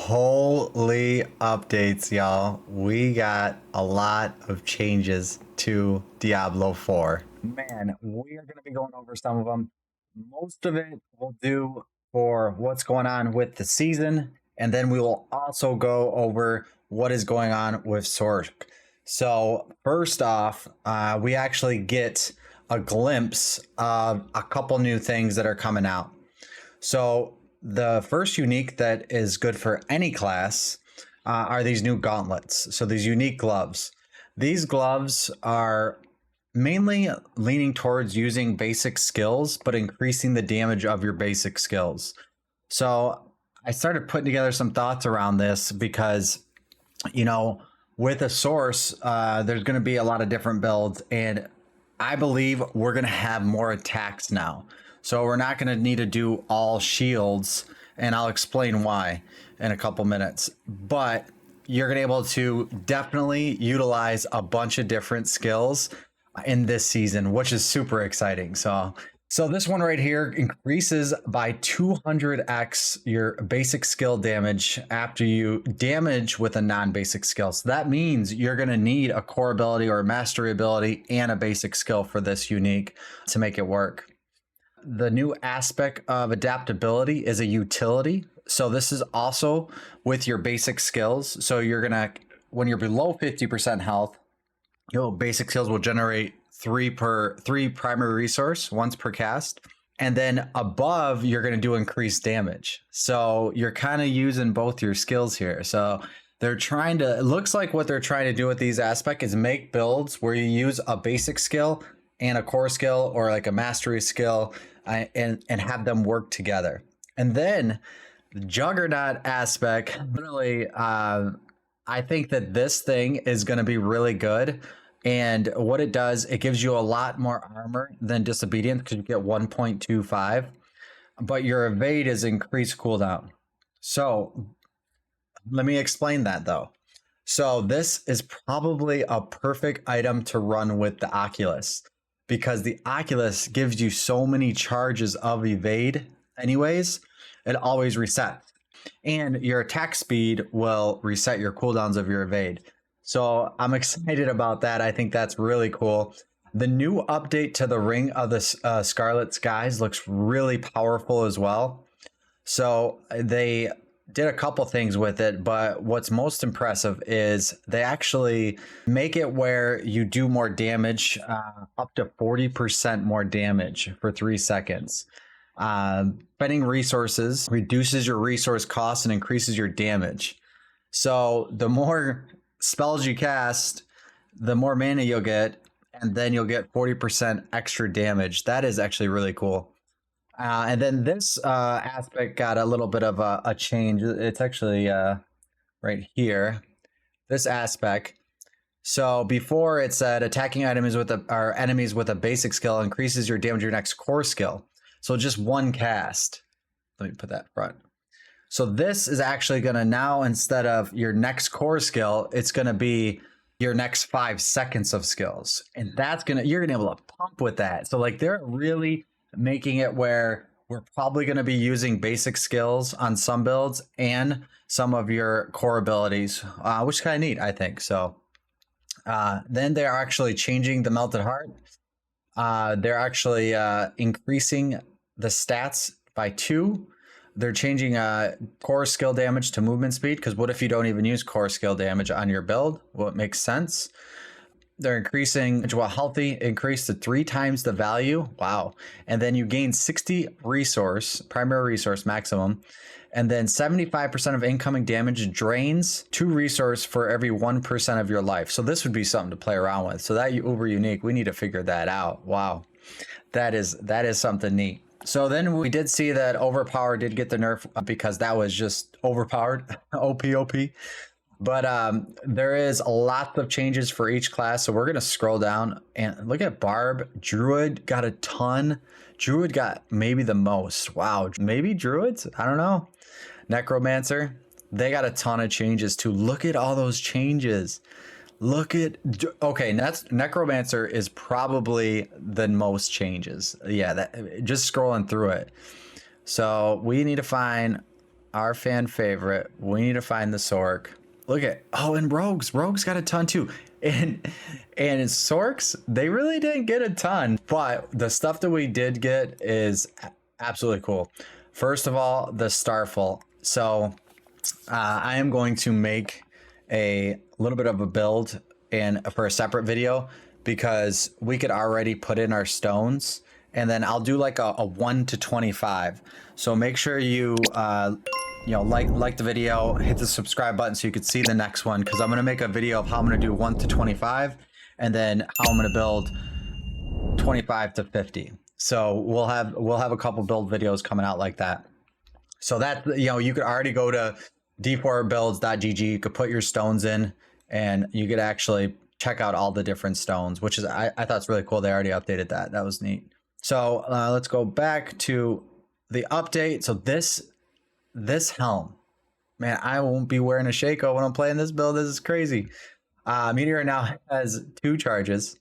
Holy updates, y'all. We got a lot of changes to Diablo 4. Man, we are going to be going over some of them. Most of it we'll do for what's going on with the season, and then we will also go over what is going on with Sorcerer. So, first off, we actually get a glimpse of a couple new things that are coming out. So, the first unique that is good for any class are these new gauntlets. So these unique gloves. These gloves are mainly leaning towards using basic skills, but increasing the damage of your basic skills. So I started putting together some thoughts around this because, you know, with a source, there's going to be a lot of different builds, and I believe we're going to have more attacks now. So we're not going to need to do all shields, and I'll explain why in a couple minutes. But you're going to be able to definitely utilize a bunch of different skills in this season, which is super exciting. So this one right here increases by 200x your basic skill damage after you damage with a non-basic skill. So that means you're going to need a core ability or a mastery ability and a basic skill for this unique to make it work. The new aspect of adaptability is a utility. So this is also with your basic skills. So you're going to, when you're below 50% health, your basic skills will generate three primary resource, once per cast. And then above, you're going to do increased damage. So you're kind of using both your skills here. So they're trying to, it looks like what they're trying to do with these aspects is make builds where you use a basic skill and a core skill or like a mastery skill and have them work together. And then the Juggernaut aspect, really, I think that this thing is going to be really good. And what it does, it gives you a lot more armor than Disobedience because you get 1.25, but your evade is increased cooldown. So let me explain that though. So this is probably a perfect item to run with the Oculus, because the Oculus gives you so many charges of evade anyways, it always resets. And your attack speed will reset your cooldowns of your evade. So I'm excited about that. I think that's really cool. The new update to the Ring of the Scarlet Skies looks really powerful as well. So they did a couple things with it, but what's most impressive is they actually make it where you do more damage, up to 40% more damage for 3 seconds. Spending resources reduces your resource cost and increases your damage. So the more spells you cast, the more mana you'll get, and then you'll get 40% extra damage. That is actually really cool. And then this aspect got a little bit of a change. It's actually right here, this aspect. So before it said attacking enemies with a basic skill increases your damage of your next core skill. So just one cast. Let me put that front. So this is actually going to now, instead of your next core skill, it's going to be your next 5 seconds of skills. And that's you're going to be able to pump with that. So like they're really making it where we're probably going to be using basic skills on some builds and some of your core abilities, which is kind of neat, I think. So then they're actually changing the Melted Heart. They're actually increasing the stats by 2. They're changing core skill damage to movement speed, because what if you don't even use core skill damage on your build? Well, it makes sense. They're increasing while healthy, increase to 3 times the value. Wow. And then you gain 60 resource, primary resource maximum. And then 75% of incoming damage drains 2 resource for every 1% of your life. So this would be something to play around with. So that uber unique, we need to figure that out. Wow. That is something neat. So then we did see that Overpower did get the nerf because that was just overpowered, OP. But there is a lot of changes for each class. So we're going to scroll down and look at Barb. Druid got a ton. Druid got maybe the most. Wow. Maybe Druids? I don't know. Necromancer. They got a ton of changes too. Look at all those changes. Look at, okay, Necromancer is probably the most changes. Yeah, that just scrolling through it. So we need to find our fan favorite. We need to find the Sork. Look at, oh, and Rogues. Rogues got a ton too. And in Sorks, they really didn't get a ton, but the stuff that we did get is absolutely cool. First of all, the Starfall. So I am going to make a little bit of a build and for a separate video because we could already put in our stones, and then I'll do like a 1 to 25. So make sure you like the video, hit the subscribe button so you can see the next one, because I'm gonna make a video of how I'm gonna do 1 to 25 and then how I'm gonna build 25 to 50. So we'll have a couple build videos coming out like that. So that, you could already go to d4builds.gg, you could put your stones in and you could actually check out all the different stones, which is I thought it's really cool. They already updated that. That was neat. So let's go back to the update. So this helm, man, I won't be wearing a Shaco when I'm playing this build. This is crazy. Meteor now has 2 charges,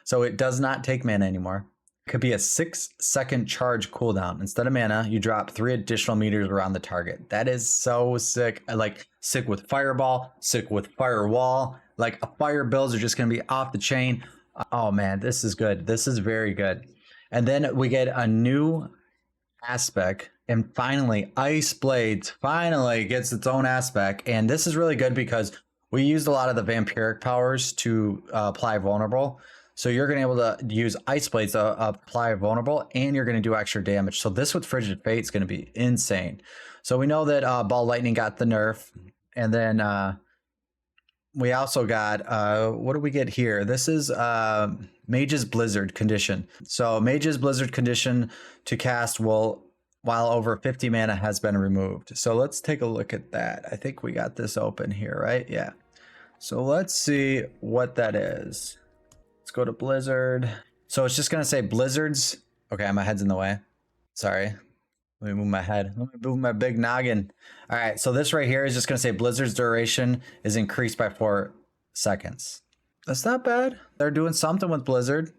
so it does not take mana anymore. It could be a 6-second charge cooldown. Instead of mana, you drop 3 additional meters around the target. That is so sick. I like sick with Fireball, sick with Firewall. Like, fire builds are just going to be off the chain. Oh man, this is good. This is very good. And then we get a new aspect, and finally Ice Blades finally gets its own aspect. And this is really good because we used a lot of the vampiric powers to apply vulnerable. So you're going to be able to use Ice Blades to apply vulnerable, and you're going to do extra damage. So this with Frigid Fate is going to be insane. So we know that Ball Lightning got the nerf, and then we also got, what do we get here? This is Mage's Blizzard condition. So Mage's Blizzard condition to cast while over 50 mana has been removed. So let's take a look at that. I think we got this open here, right? Yeah. So let's see what that is. Let's go to Blizzard. So it's just going to say Blizzards. Okay, my head's in the way. Sorry. Let me move my head. Let me move my big noggin. All right, so this right here is just going to say Blizzard's duration is increased by 4 seconds. That's not bad. They're doing something with Blizzard.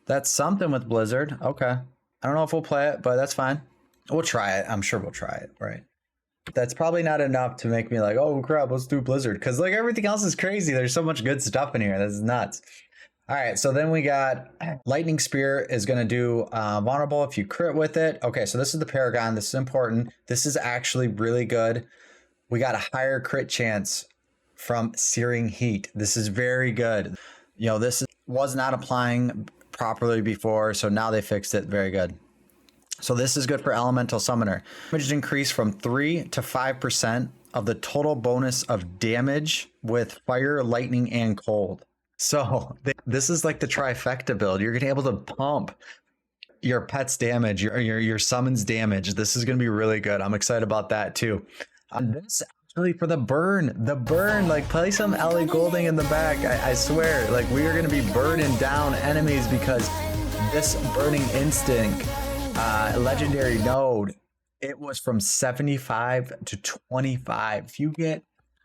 That's something with Blizzard. Okay. I don't know if we'll play it, but that's fine. We'll try it. I'm sure we'll try it, right? That's probably not enough to make me like, oh crap, let's do Blizzard. Because like everything else is crazy. There's so much good stuff in here. That's nuts. All right, so then we got Lightning Spear is going to do vulnerable if you crit with it. Okay, so this is the Paragon. This is important. This is actually really good. We got a higher crit chance from Searing Heat. This is very good. This was not applying properly before, so now they fixed it. Very good. So this is good for Elemental Summoner. Damage increase from 3 to 5% of the total bonus of damage with fire, lightning, and cold. So this is like the trifecta build. You're going to be able to pump your pet's damage, your summons damage. This is going to be really good. I'm excited about that too. This actually for the burn, like play some Ellie Goulding in the back. I swear, like we are going to be burning down enemies because this burning instinct, legendary node, it was from 75 to 25. If you get,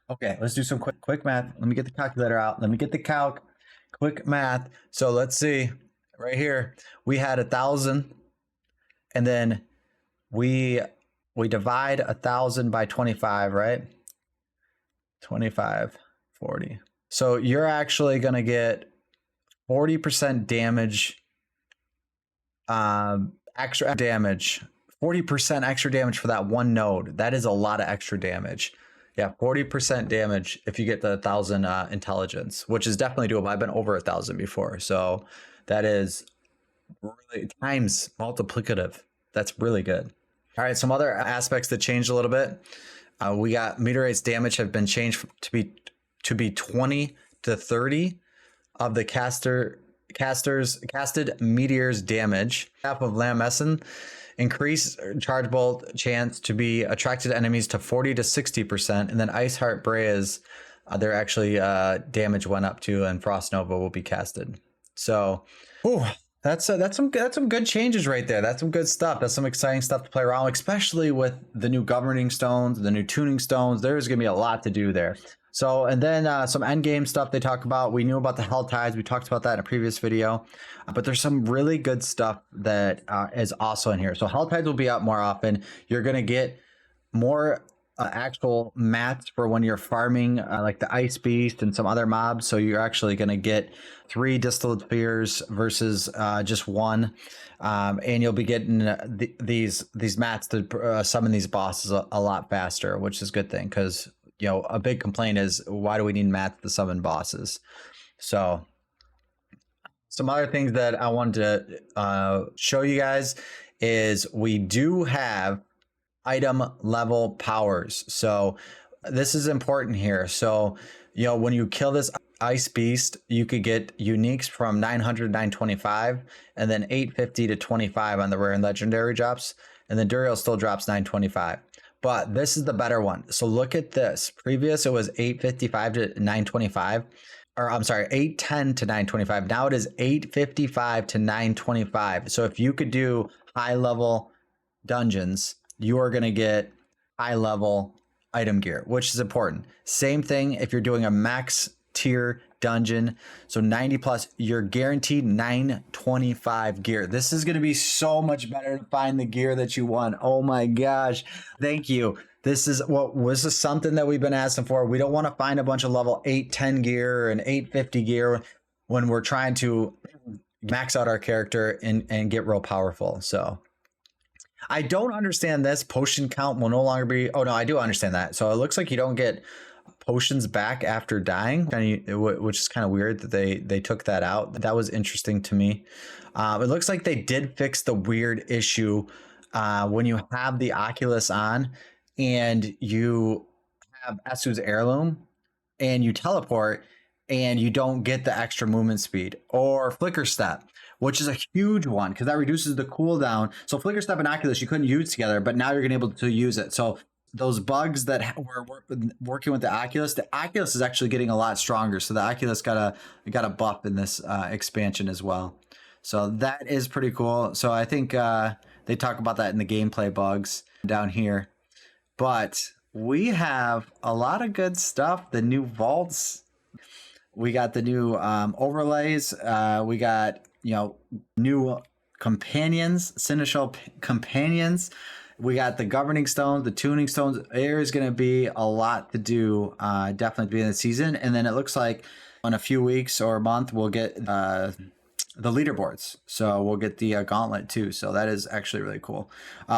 okay, let's do some quick math. Let me get the calculator out. Let me get the calc. Quick math. So let's see. Right here, we had 1,000, and then we divide 1,000 by 25, right? 25, 40. So you're actually gonna get 40% damage, extra damage. 40% extra damage for that one node. That is a lot of extra damage. Yeah, 40% damage if you get the 1,000 intelligence, which is definitely doable. I've been over 1,000 before, so that is really times multiplicative. That's really good. All right, some other aspects that changed a little bit. We got meteorites damage have been changed to be 20 to 30 of the casted meteors damage. Half of Lammessen increase charge bolt chance to be attracted enemies to 40 to 60%, and then Ice Heart Brea's their actually damage went up to, and Frost Nova will be casted. So, that's some good changes right there. That's some good stuff. That's some exciting stuff to play around, especially with the new governing stones, the new tuning stones. There's gonna be a lot to do there. So, and then some end game stuff they talk about. We knew about the Hell Tides. We talked about that in a previous video, but there's some really good stuff that is also in here. So Hell Tides will be out more often. You're going to get more actual mats for when you're farming like the ice beast and some other mobs, so you're actually going to get 3 distilled spheres versus just 1, and you'll be getting these mats to summon these bosses a lot faster, which is a good thing, because you know a big complaint is, why do we need mats to summon bosses? So some other things that I wanted to show you guys is we do have item level powers. So this is important here. So, you know, when you kill this ice beast, you could get uniques from 900 925, and then 850 to 25 on the rare and legendary drops, and then Duriel still drops 925. But this is the better one. So look at this. Previous it was 855 to 925. Or I'm sorry, 810 to 925. Now it is 855 to 925. So if you could do high level dungeons, you are going to get high level item gear, which is important. Same thing if you're doing a max tier dungeon, so 90 plus, you're guaranteed 925 gear. This is going to be so much better to find the gear that you want. Oh my gosh, thank you. This is something that we've been asking for. We don't want to find a bunch of level 810 gear and 850 gear when we're trying to max out our character and get real powerful. So I don't understand this. Potion count will no longer be... Oh, no, I do understand that. So it looks like you don't get potions back after dying, which is kind of weird that they took that out. That was interesting to me. It looks like they did fix the weird issue when you have the Oculus on and you have Esu's heirloom and you teleport and you don't get the extra movement speed, or flicker step, which is a huge one because that reduces the cooldown. So flicker step and Oculus you couldn't use together, but now you're gonna be able to use it. So those bugs that were working with the Oculus is actually getting a lot stronger. So the Oculus got a buff in this expansion as well. So that is pretty cool. So I think they talk about that in the gameplay bugs down here. But we have a lot of good stuff. The new vaults. We got the new overlays. We got, you know, new companions, Seneschal companions. We got the governing stones, the tuning stones. There is going to be a lot to do, definitely be in the season. And then it looks like in a few weeks or a month, we'll get the leaderboards. So we'll get the gauntlet too. So that is actually really cool.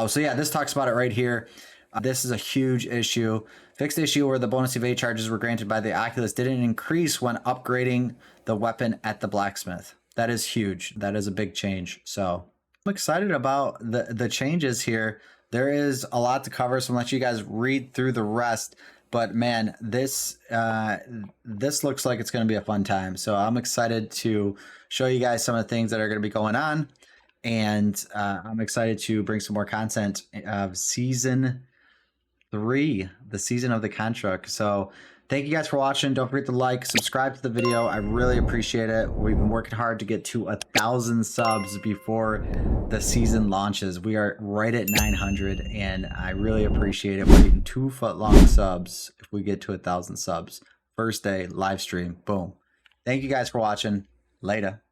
So yeah, this talks about it right here. This is a huge issue. Fixed issue where the bonus evade charges were granted by the Oculus didn't increase when upgrading the weapon at the blacksmith. That is huge. That is a big change. So I'm excited about the changes here. There is a lot to cover, so I'm gonna let you guys read through the rest. But man, this looks like it's gonna be a fun time. So I'm excited to show you guys some of the things that are gonna be going on, and I'm excited to bring some more content of season 3, the season of the contract. So thank you guys for watching. Don't forget to like, subscribe to the video. I really appreciate it. We've been working hard to get to 1,000 subs before the season launches. We are right at 900, and I really appreciate it. We're getting 2-foot-long subs if we get to 1,000 subs. First day live stream. Boom. Thank you guys for watching. Later.